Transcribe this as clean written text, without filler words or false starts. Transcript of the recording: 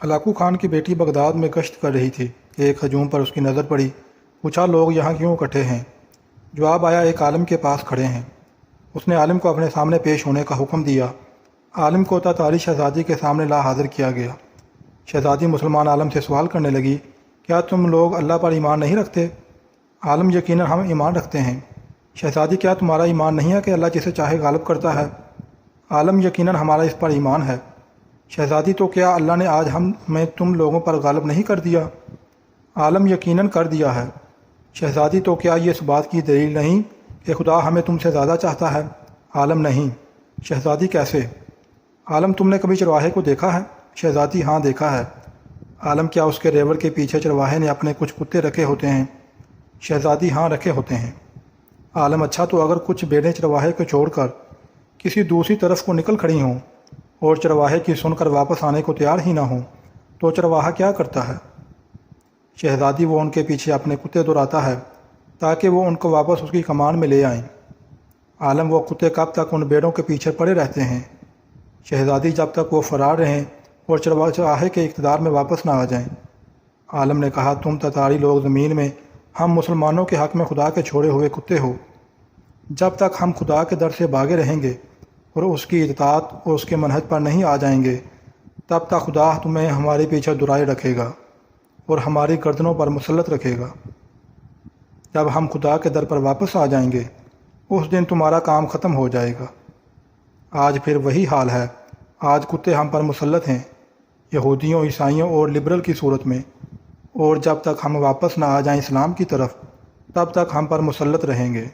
Hulagu Khan کی بیٹی Baghdad میں گشت کر رہی تھی کہ ایک ہجوم پر اس کی نظر پڑی۔ پوچھا لوگ یہاں کیوں اکٹھے ہیں؟ جواب آیا ایک عالم کے پاس کھڑے ہیں۔ اس نے عالم کو اپنے سامنے پیش ہونے کا حکم دیا۔ عالم کو تاتاری شہزادی کے سامنے لا حاضر کیا گیا۔ شہزادی مسلمان عالم سے سوال کرنے لگی، کیا تم لوگ اللہ پر ایمان نہیں رکھتے؟ عالم یقیناً ہم ایمان رکھتے ہیں۔ شہزادی کیا تمہارا ایمان نہیں ہے کہ اللہ جسے چاہے غالب کرتا ہے؟ عالم یقیناً ہمارا اس پر ایمان ہے۔ شہزادی تو کیا اللہ نے آج ہمیں تم لوگوں پر غالب نہیں کر دیا؟ عالم یقیناً کر دیا ہے۔ شہزادی تو کیا یہ اس بات کی دلیل نہیں کہ خدا ہمیں تم سے زیادہ چاہتا ہے؟ عالم نہیں۔ شہزادی کیسے؟ عالم تم نے کبھی چرواہے کو دیکھا ہے؟ شہزادی ہاں دیکھا ہے۔ عالم کیا اس کے ریوڑ کے پیچھے چرواہے نے اپنے کچھ کتے رکھے ہوتے ہیں؟ شہزادی ہاں رکھے ہوتے ہیں۔ عالم اچھا تو اگر کچھ بھیڑیں چرواہے کو چھوڑ کر کسی دوسری طرف کو نکل کھڑی ہوں اور چرواہے کی سن کر واپس آنے کو تیار ہی نہ ہوں تو چرواہا کیا کرتا ہے؟ شہزادی وہ ان کے پیچھے اپنے کتے دوڑاتا ہے تاکہ وہ ان کو واپس اس کی کمان میں لے آئیں۔ عالم وہ کتے کب تک ان بیڑوں کے پیچھے پڑے رہتے ہیں؟ شہزادی جب تک وہ فرار رہیں اور چرواہے کے اقتدار میں واپس نہ آ جائیں۔ عالم نے کہا تم تتاری لوگ زمین میں ہم مسلمانوں کے حق میں خدا کے چھوڑے ہوئے کتے ہو۔ جب تک ہم خدا کے در سے بھاگے رہیں گے اور اس کی اطاعت اور اس کے منہج پر نہیں آ جائیں گے تب تک خدا تمہیں ہمارے پیچھے دورائے رکھے گا اور ہماری گردنوں پر مسلط رکھے گا۔ جب ہم خدا کے در پر واپس آ جائیں گے اس دن تمہارا کام ختم ہو جائے گا۔ آج پھر وہی حال ہے۔ آج کتے ہم پر مسلط ہیں، یہودیوں، عیسائیوں اور لبرل کی صورت میں، اور جب تک ہم واپس نہ آ جائیں اسلام کی طرف تب تک ہم پر مسلط رہیں گے۔